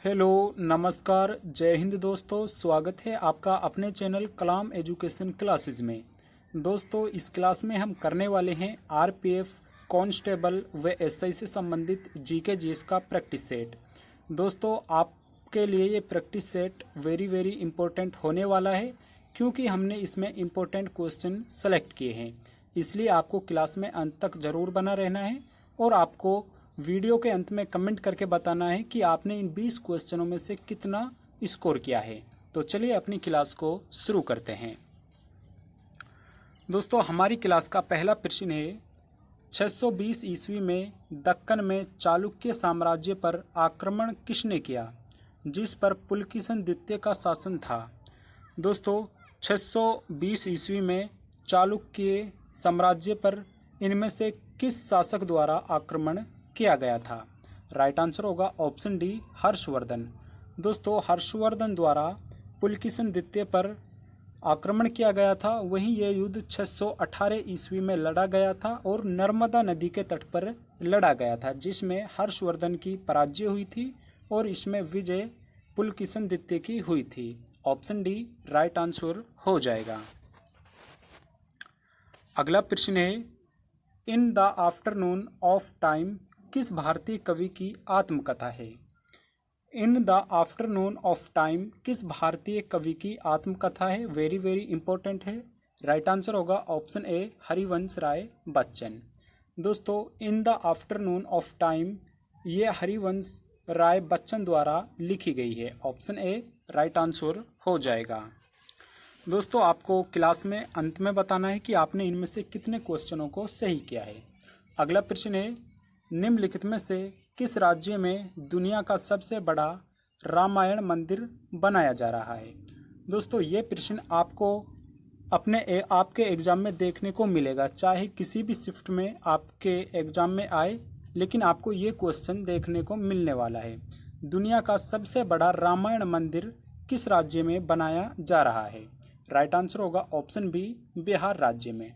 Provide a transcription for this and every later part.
Hello नमस्कार जय हिंद दोस्तों, स्वागत है आपका अपने चैनल कलाम एजुकेशन क्लासेस में। दोस्तों इस क्लास में हम करने वाले हैं आरपीएफ कांस्टेबल व एसआई से संबंधित जीके जीएस का प्रैक्टिस सेट। दोस्तों आपके लिए ये प्रैक्टिस सेट वेरी इम्पोर्टेंट होने वाला है, क्योंकि हमने इसमें इम्पोर्टेंट क्वेश्चन सेलेक्ट किए हैं। इसलिए आपको क्लास में अंत तक ज़रूर बना रहना है और आपको वीडियो के अंत में कमेंट करके बताना है कि आपने इन 20 क्वेश्चनों में से कितना स्कोर किया है। तो चलिए अपनी क्लास को शुरू करते हैं। दोस्तों हमारी क्लास का पहला प्रश्न है, 620 ईस्वी में दक्कन में चालुक्य साम्राज्य पर आक्रमण किसने किया, जिस पर पुलकेशिन द्वितीय का शासन था। दोस्तों 620 ईस्वी में चालुक्य साम्राज्य पर इनमें से किस शासक द्वारा आक्रमण किया गया था। राइट आंसर होगा ऑप्शन डी, हर्षवर्धन। दोस्तों हर्षवर्धन द्वारा पुलकेशिन द्वितीय पर आक्रमण किया गया था। वहीं यह युद्ध 618 ईस्वी में लड़ा गया था और नर्मदा नदी के तट पर लड़ा गया था, जिसमें हर्षवर्धन की पराजय हुई थी और इसमें विजय पुलकेशिन द्वितीय की हुई थी। ऑप्शन डी राइट आंसर हो जाएगा। अगला प्रश्न है, in the afternoon of time किस भारतीय कवि की आत्मकथा है। In the afternoon of time किस भारतीय कवि की आत्मकथा है। वेरी इंपॉर्टेंट है। राइट आंसर होगा ऑप्शन ए, हरिवंश राय बच्चन। दोस्तों in the afternoon of time ये हरिवंश राय बच्चन द्वारा लिखी गई है। ऑप्शन ए राइट आंसर हो जाएगा। दोस्तों आपको क्लास में अंत में बताना है कि आपने इनमें से कितने क्वेश्चनों को सही किया है। अगला प्रश्न है, निम्नलिखित में से किस राज्य में दुनिया का सबसे बड़ा रामायण मंदिर बनाया जा रहा है। दोस्तों ये प्रश्न आपको आपके एग्ज़ाम में देखने को मिलेगा, चाहे किसी भी शिफ्ट में आपके एग्ज़ाम में आए, लेकिन आपको ये क्वेश्चन देखने को मिलने वाला है। दुनिया का सबसे बड़ा रामायण मंदिर किस राज्य में बनाया जा रहा है। राइट आंसर होगा ऑप्शन बी, बिहार राज्य में।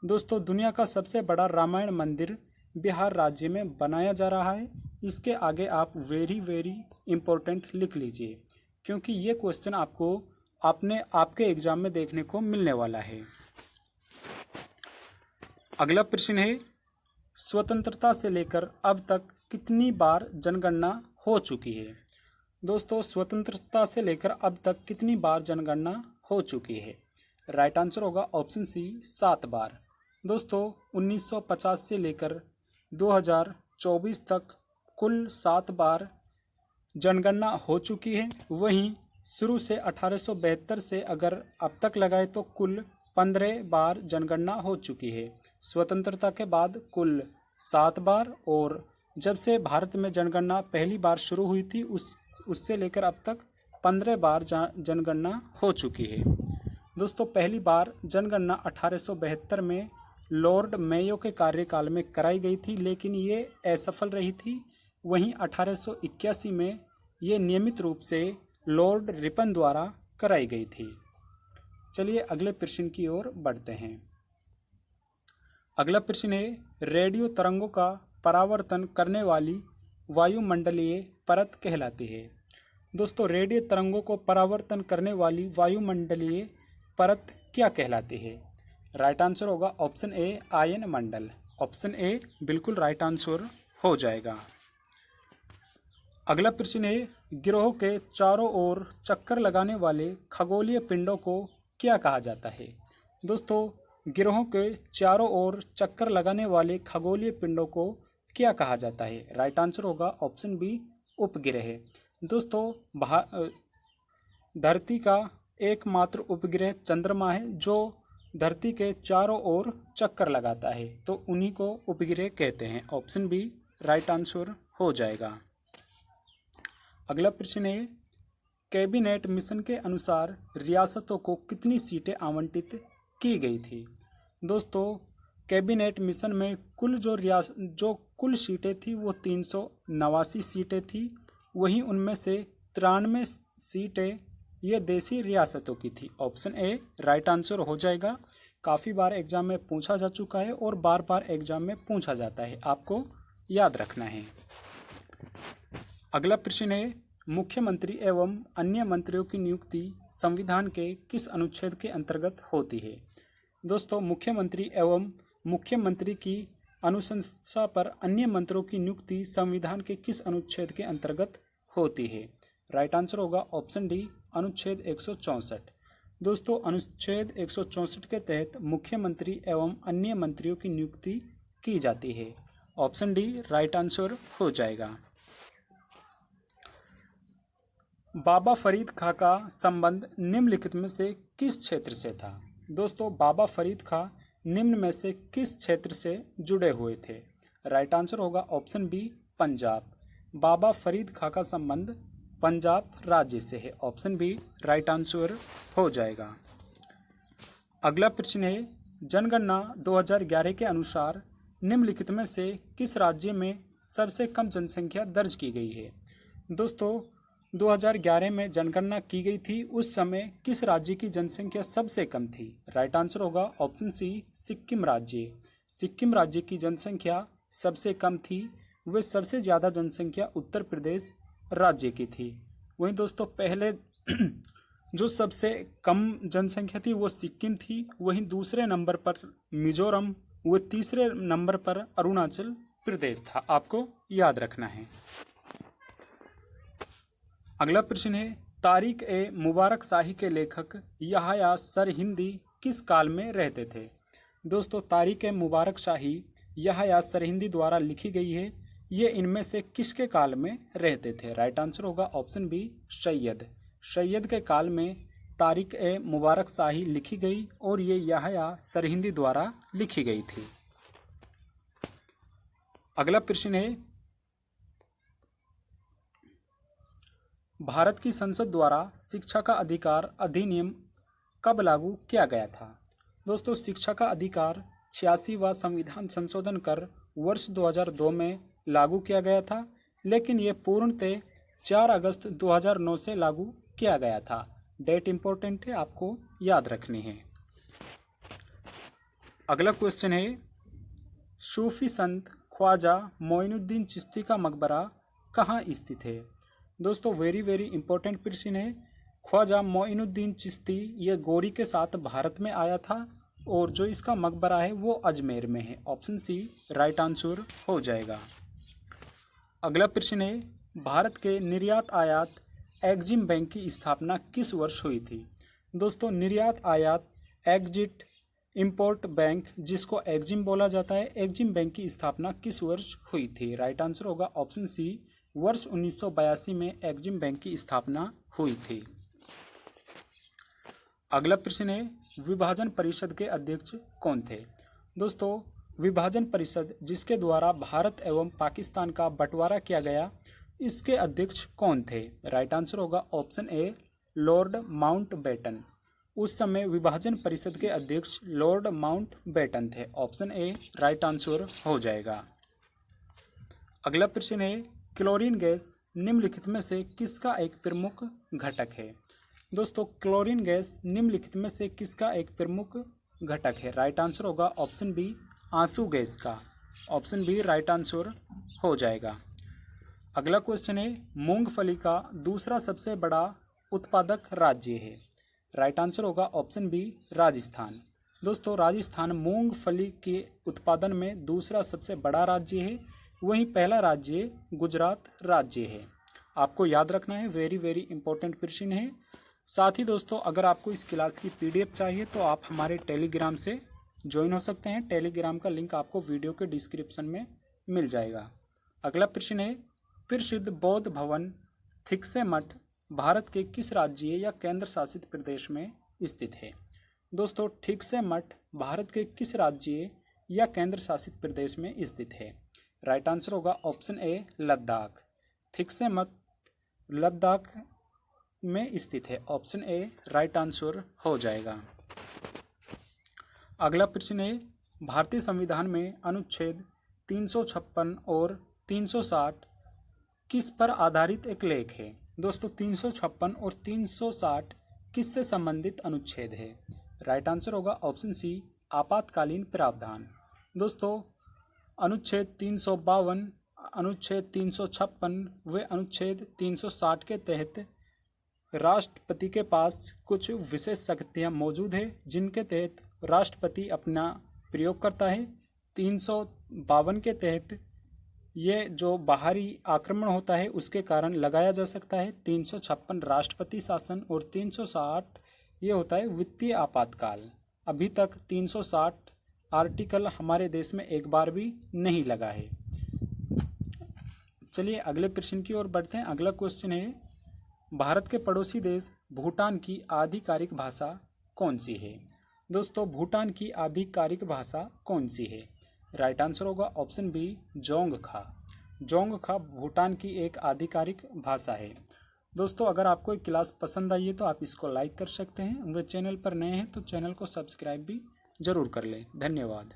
दोस्तों दुनिया का सबसे बड़ा रामायण मंदिर बिहार राज्य में बनाया जा रहा है। इसके आगे आप वेरी इम्पोर्टेंट लिख लीजिए, क्योंकि ये क्वेश्चन आपके एग्जाम में देखने को मिलने वाला है। अगला प्रश्न है, स्वतंत्रता से लेकर अब तक कितनी बार जनगणना हो चुकी है। दोस्तों स्वतंत्रता से लेकर अब तक कितनी बार जनगणना हो चुकी है। राइट आंसर होगा ऑप्शन सी, 7 बार। दोस्तों 1950 से लेकर 2024 तक कुल 7 बार जनगणना हो चुकी है। वहीं शुरू से 1872 से अगर अब तक लगाए तो कुल 15 बार जनगणना हो चुकी है। स्वतंत्रता के बाद कुल 7 बार, और जब से भारत में जनगणना पहली बार शुरू हुई थी उससे लेकर अब तक 15 बार जनगणना हो चुकी है। दोस्तों पहली बार जनगणना 1872 में लॉर्ड मेयो के कार्यकाल में कराई गई थी, लेकिन ये असफल रही थी। वहीं 1881 में ये नियमित रूप से लॉर्ड रिपन द्वारा कराई गई थी। चलिए अगले प्रश्न की ओर बढ़ते हैं। अगला प्रश्न है, रेडियो तरंगों का परावर्तन करने वाली वायुमंडलीय परत कहलाती है। दोस्तों रेडियो तरंगों को परावर्तन करने वाली वायुमंडलीय परत क्या कहलाती है। राइट आंसर होगा option A, ion Mandal. Option A बिल्कुल राइट आंसर हो जाएगा। अगला प्रश्न है, ग्रहों के चारों ओर चक्कर लगाने वाले खगोलीय पिंडों को क्या कहा जाता है। दोस्तों ग्रहों के चारों ओर चक्कर लगाने वाले खगोलीय पिंडों को क्या कहा जाता है। राइट आंसर होगा ऑप्शन बी, उपग्रह। दोस्तों धरती का एकमात्र उपग्रह चंद्रमा है जो धरती के चारों ओर चक्कर लगाता है, तो उन्हीं को उपग्रह कहते हैं। ऑप्शन बी राइट आंसर हो जाएगा। अगला प्रश्न है, कैबिनेट मिशन के अनुसार रियासतों को कितनी सीटें आवंटित की गई थी। दोस्तों कैबिनेट मिशन में जो कुल सीटें थी वो 389 सीटें थी। वहीं उनमें से 93 सीटें ये देशी रियासतों की थी। ऑप्शन ए राइट आंसर हो जाएगा। काफ़ी बार एग्जाम में पूछा जा चुका है और बार एग्जाम में पूछा जाता है, आपको याद रखना है। अगला प्रश्न है, मुख्यमंत्री एवं अन्य मंत्रियों की नियुक्ति संविधान के किस अनुच्छेद के अंतर्गत होती है? दोस्तों, मुख्यमंत्री एवं मुख्यमंत्री की अनुशंसा पर अन्य मंत्रियों की नियुक्ति संविधान के किस अनुच्छेद के अंतर्गत होती है? राइट आंसर होगा ऑप्शन डी, अनुच्छेद 164। दोस्तों, अनुच्छेद 164 के तहत मुख्यमंत्री एवं अन्य मंत्रियों की नियुक्ति की जाती है। ऑप्शन डी राइट आंसर हो जाएगा। बाबा फरीद खां का संबंध निम्नलिखित में से किस क्षेत्र से था? दोस्तों, बाबा फरीद खां निम्न में से किस क्षेत्र से जुड़े हुए थे? राइट आंसर होगा ऑप्शन बी, पंजाब। बाबा फरीद खां का संबंध पंजाब राज्य से है। ऑप्शन बी राइट आंसर हो जाएगा। अगला प्रश्न है, जनगणना 2011 के अनुसार निम्नलिखित में से किस राज्य में सबसे कम जनसंख्या दर्ज की गई है? दोस्तों, 2011 में जनगणना की गई थी, उस समय किस राज्य की जनसंख्या सबसे कम थी? राइट आंसर होगा ऑप्शन सी, सिक्किम राज्य। सिक्किम राज्य की जनसंख्या सबसे कम थी। वे सबसे ज़्यादा जनसंख्या उत्तर प्रदेश राज्य की थी। वहीं दोस्तों, पहले जो सबसे कम जनसंख्या थी वो सिक्किम थी। वहीं दूसरे नंबर पर मिजोरम, व तीसरे नंबर पर अरुणाचल प्रदेश था। आपको याद रखना है। अगला प्रश्न है, तारिक ए मुबारक शाही के लेखक यहया सरहिंदी किस काल में रहते थे? दोस्तों, तारिक ए मुबारक शाही यहया सरहिंदी द्वारा लिखी गई है। ये इनमें से किसके काल में रहते थे? राइट आंसर होगा ऑप्शन बी, सैयद। सैयद के काल में तारिक ए मुबारक शाही लिखी गई और ये यहया सरहिंदी द्वारा लिखी गई थी। अगला प्रश्न है, भारत की संसद द्वारा शिक्षा का अधिकार अधिनियम कब लागू किया गया था? दोस्तों, शिक्षा का अधिकार 86वां संविधान संशोधन कर वर्ष 2002 में लागू किया गया था, लेकिन ये पूर्णतः 4 अगस्त 2009 से लागू किया गया था। डेट इंपॉर्टेंट है, आपको याद रखनी है। अगला क्वेश्चन है, सूफी संत ख्वाजा मोइनुद्दीन चिश्ती का मकबरा कहाँ स्थित है? दोस्तों, वेरी इंपॉर्टेंट प्रश्न है। ख्वाजा मोइनुद्दीन चिश्ती ये गौरी के साथ भारत में आया था और जो इसका मकबरा है वो अजमेर में है। ऑप्शन सी राइट आंसर हो जाएगा। अगला प्रश्न है, भारत के निर्यात आयात एग्जिम बैंक की स्थापना किस वर्ष हुई थी? दोस्तों, निर्यात आयात एग्जिट इंपोर्ट बैंक, जिसको एग्जिम बोला जाता है, एग्जिम बैंक की स्थापना किस वर्ष हुई थी? राइट आंसर होगा ऑप्शन सी, वर्ष 1982 में एग्जिम बैंक की स्थापना हुई थी। अगला प्रश्न है, विभाजन परिषद के अध्यक्ष कौन थे? दोस्तों, विभाजन परिषद जिसके द्वारा भारत एवं पाकिस्तान का बंटवारा किया गया, इसके अध्यक्ष कौन थे? राइट आंसर होगा ऑप्शन ए, लॉर्ड माउंटबेटन। उस समय विभाजन परिषद के अध्यक्ष लॉर्ड माउंटबेटन थे। ऑप्शन ए राइट आंसर हो जाएगा। अगला प्रश्न है, क्लोरीन गैस निम्नलिखित में से किसका एक प्रमुख घटक है? दोस्तों, क्लोरीन गैस निम्नलिखित में से किसका एक प्रमुख घटक है? राइट आंसर होगा ऑप्शन बी, आंसू गैस का। ऑप्शन बी राइट आंसर हो जाएगा। अगला क्वेश्चन है, मूंगफली का दूसरा सबसे बड़ा उत्पादक राज्य है? राइट आंसर होगा ऑप्शन बी, राजस्थान। दोस्तों, राजस्थान मूंगफली के उत्पादन में दूसरा सबसे बड़ा राज्य है। वहीं पहला राज्य गुजरात राज्य है। आपको याद रखना है, वेरी इंपॉर्टेंट प्रश्न है। साथ ही दोस्तों, अगर आपको इस क्लास की PDF चाहिए तो आप हमारे टेलीग्राम से ज्वाइन हो सकते हैं। टेलीग्राम का लिंक आपको वीडियो के डिस्क्रिप्शन में मिल जाएगा। अगला प्रश्न है, प्रसिद्ध बौद्ध भवन थिक्से मठ भारत के किस राज्य या केंद्र शासित प्रदेश में स्थित है? दोस्तों, थिक्से मठ भारत के किस राज्य या केंद्र शासित प्रदेश में स्थित है? राइट आंसर होगा ऑप्शन ए, लद्दाख। थिक्से मठ लद्दाख में स्थित है। ऑप्शन ए राइट आंसर हो जाएगा। अगला प्रश्न है, भारतीय संविधान में अनुच्छेद 356 और 360 किस पर आधारित एक लेख है? दोस्तों, 356 और 360 किससे संबंधित अनुच्छेद है? राइट आंसर होगा ऑप्शन सी, आपातकालीन प्रावधान। दोस्तों, अनुच्छेद 352 अनुच्छेद 356 व अनुच्छेद 360 के तहत राष्ट्रपति के पास कुछ विशेष शक्तियाँ मौजूद है जिनके तहत राष्ट्रपति अपना प्रयोग करता है। 352 के तहत ये जो बाहरी आक्रमण होता है उसके कारण लगाया जा सकता है। 356 राष्ट्रपति शासन और 360 ये होता है वित्तीय आपातकाल। अभी तक 360 आर्टिकल हमारे देश में एक बार भी नहीं लगा है। चलिए अगले प्रश्न की ओर बढ़ते हैं। अगला क्वेश्चन है, भारत के पड़ोसी देश भूटान की आधिकारिक भाषा कौन सी है? दोस्तों, भूटान की आधिकारिक भाषा कौन सी है? राइट आंसर होगा ऑप्शन बी, जोंगखा। जोंगखा भूटान की एक आधिकारिक भाषा है। दोस्तों, अगर आपको एक क्लास पसंद आई है तो आप इसको लाइक कर सकते हैं। वे चैनल पर नए हैं तो चैनल को सब्सक्राइब भी जरूर कर लें। धन्यवाद।